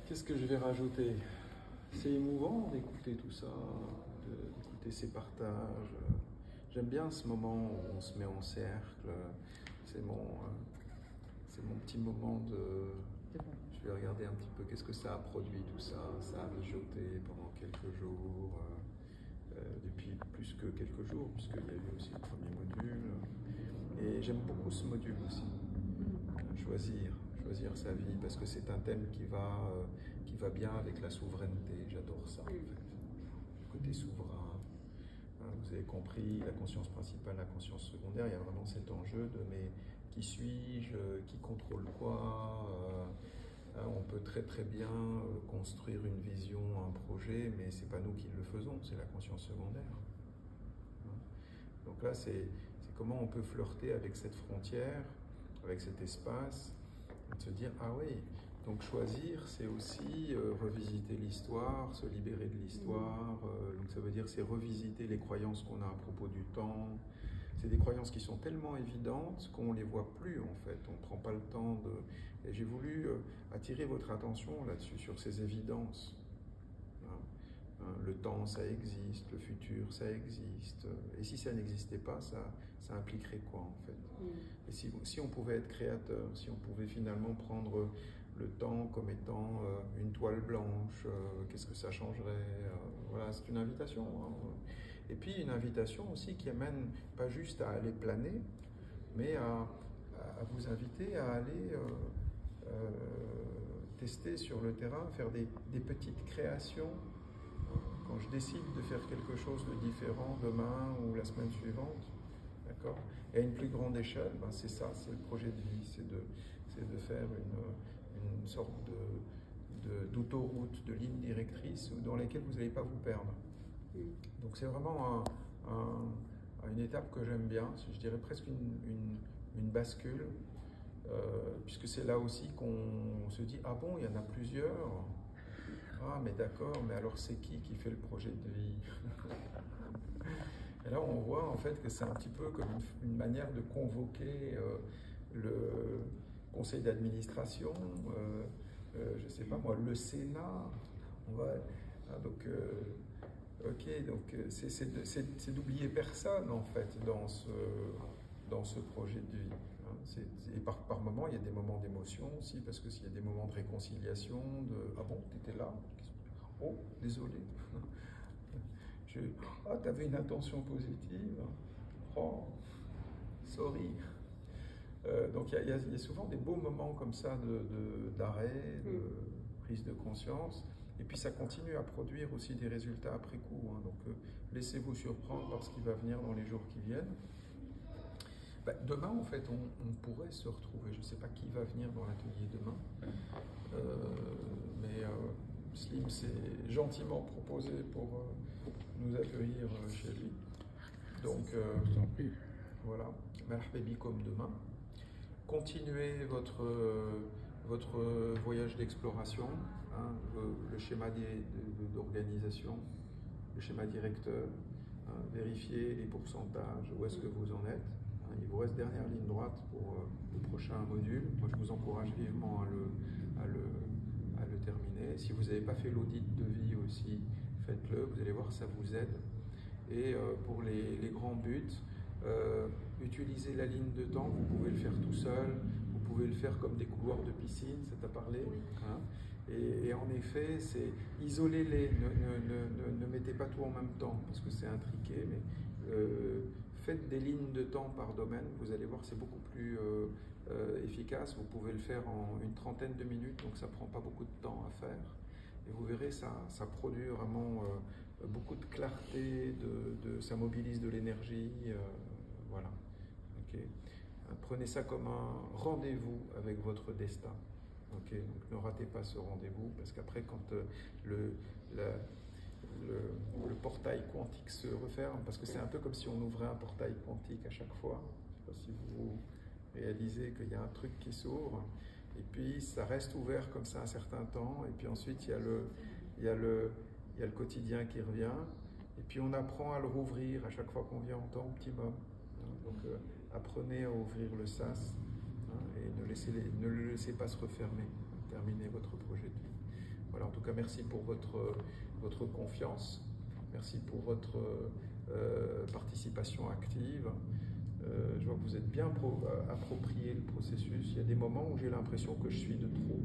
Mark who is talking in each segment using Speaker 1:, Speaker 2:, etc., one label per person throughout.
Speaker 1: Qu'est-ce que je vais rajouter? C'est émouvant d'écouter tout ça, d'écouter ces partages. J'aime bien ce moment où on se met en cercle. C'est mon petit moment de... Je vais regarder un petit peu qu'est-ce que ça a produit tout ça. Ça a mijoté pendant quelques jours, depuis plus que quelques jours, puisqu'il y a eu aussi le premier module. Et j'aime beaucoup ce module aussi. Choisir sa vie, parce que c'est un thème qui va bien avec la souveraineté. J'adore ça, en fait. Le côté souverain. Vous avez compris, la conscience principale, la conscience secondaire, il y a vraiment cet enjeu de mais qui suis-je, qui contrôle quoi. On peut très très bien construire une vision, un projet, mais c'est pas nous qui le faisons, c'est la conscience secondaire. Donc là, c'est comment on peut flirter avec cette frontière, avec cet espace, de se dire ah oui, donc choisir, c'est aussi revisiter l'histoire, se libérer de l'histoire. Donc ça veut dire c'est revisiter les croyances qu'on a à propos du temps. C'est des croyances qui sont tellement évidentes qu'on ne les voit plus en fait. On ne prend pas le temps de... Et j'ai voulu attirer votre attention là-dessus, sur ces évidences. Le temps, ça existe, le futur, ça existe. Et si ça n'existait pas, ça impliquerait quoi en fait? Et si on pouvait être créateur, si on pouvait finalement prendre le temps comme étant une toile blanche, qu'est-ce que ça changerait? Voilà, c'est une invitation. Et puis une invitation aussi qui amène pas juste à aller planer, mais à vous inviter à aller tester sur le terrain, faire des petites créations. Quand je décide de faire quelque chose de différent demain ou la semaine suivante, d'accord, et à une plus grande échelle, ben c'est ça, c'est le projet de vie, c'est de faire une sorte d'autoroute, de ligne directrice dans laquelle vous n'allez pas vous perdre. Donc c'est vraiment une étape que j'aime bien, je dirais presque une bascule, puisque c'est là aussi qu'on se dit, ah bon, il y en a plusieurs. Ah, mais d'accord, mais alors c'est qui fait le projet de vie? Et là, on voit en fait que c'est un petit peu comme une manière de convoquer le conseil d'administration, je ne sais pas moi, le Sénat. Donc, ok, donc c'est d'oublier personne en fait dans ce projet de vie. Et par moments, il y a des moments d'émotion aussi, parce que s'il y a des moments de réconciliation, ah bon, t'étais là? Oh, désolé. Ah, t'avais une intention positive. Oh, sorry. Donc il y a souvent des beaux moments comme ça d'arrêt, de prise de conscience. Et puis ça continue à produire aussi des résultats après coup. Donc laissez-vous surprendre par ce qui va venir dans les jours qui viennent. Demain, en fait, on pourrait se retrouver. Je ne sais pas qui va venir dans l'atelier demain, mais Slim s'est gentiment proposé pour nous accueillir chez lui. Donc, voilà, marhaba comme demain. Continuez votre voyage d'exploration, le schéma d'organisation, le schéma directeur, vérifiez les pourcentages, où est-ce que vous en êtes. Il vous reste dernière ligne droite pour le prochain module. Moi, je vous encourage vivement à le terminer. Si vous n'avez pas fait l'audit de vie aussi, faites-le. Vous allez voir, ça vous aide. Et pour les grands buts, utilisez la ligne de temps. Vous pouvez le faire tout seul. Vous pouvez le faire comme des couloirs de piscine, ça t'a parlé, hein? Et en effet, c'est isolez-les, ne mettez pas tout en même temps, parce que c'est intriqué, mais faites des lignes de temps par domaine, vous allez voir, c'est beaucoup plus efficace. Vous pouvez le faire en une trentaine de minutes, donc ça ne prend pas beaucoup de temps à faire. Et vous verrez, ça produit vraiment beaucoup de clarté, ça mobilise de l'énergie, voilà. Okay. Prenez ça comme un rendez-vous avec votre destin. Okay. Donc ne ratez pas ce rendez-vous, parce qu'après, quand le portail quantique se referme, parce que c'est un peu comme si on ouvrait un portail quantique à chaque fois. Je ne sais pas si vous réalisez qu'il y a un truc qui s'ouvre, et puis ça reste ouvert comme ça un certain temps, et puis ensuite il y a le quotidien qui revient, et puis on apprend à le rouvrir à chaque fois qu'on vient en temps optimum. Donc apprenez à ouvrir le sas, et ne le laissez pas se refermer. Terminez votre projet de vie. tout cas, merci pour votre confiance. Merci pour votre participation active. Je vois que vous êtes bien approprié le processus. Il y a des moments où j'ai l'impression que je suis de trop.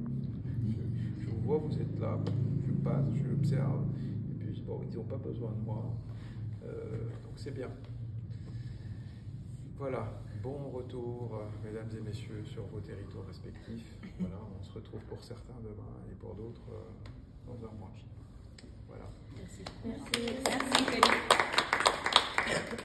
Speaker 1: Je vous vois, vous êtes là, je passe, je l'observe, et puis bon, ils n'ont pas besoin de moi. Donc c'est bien. Voilà, bon retour, mesdames et messieurs, sur vos territoires respectifs. Voilà, on se retrouve pour certains demain et pour d'autres dans un mois. Voilà.
Speaker 2: Merci. Merci. Merci.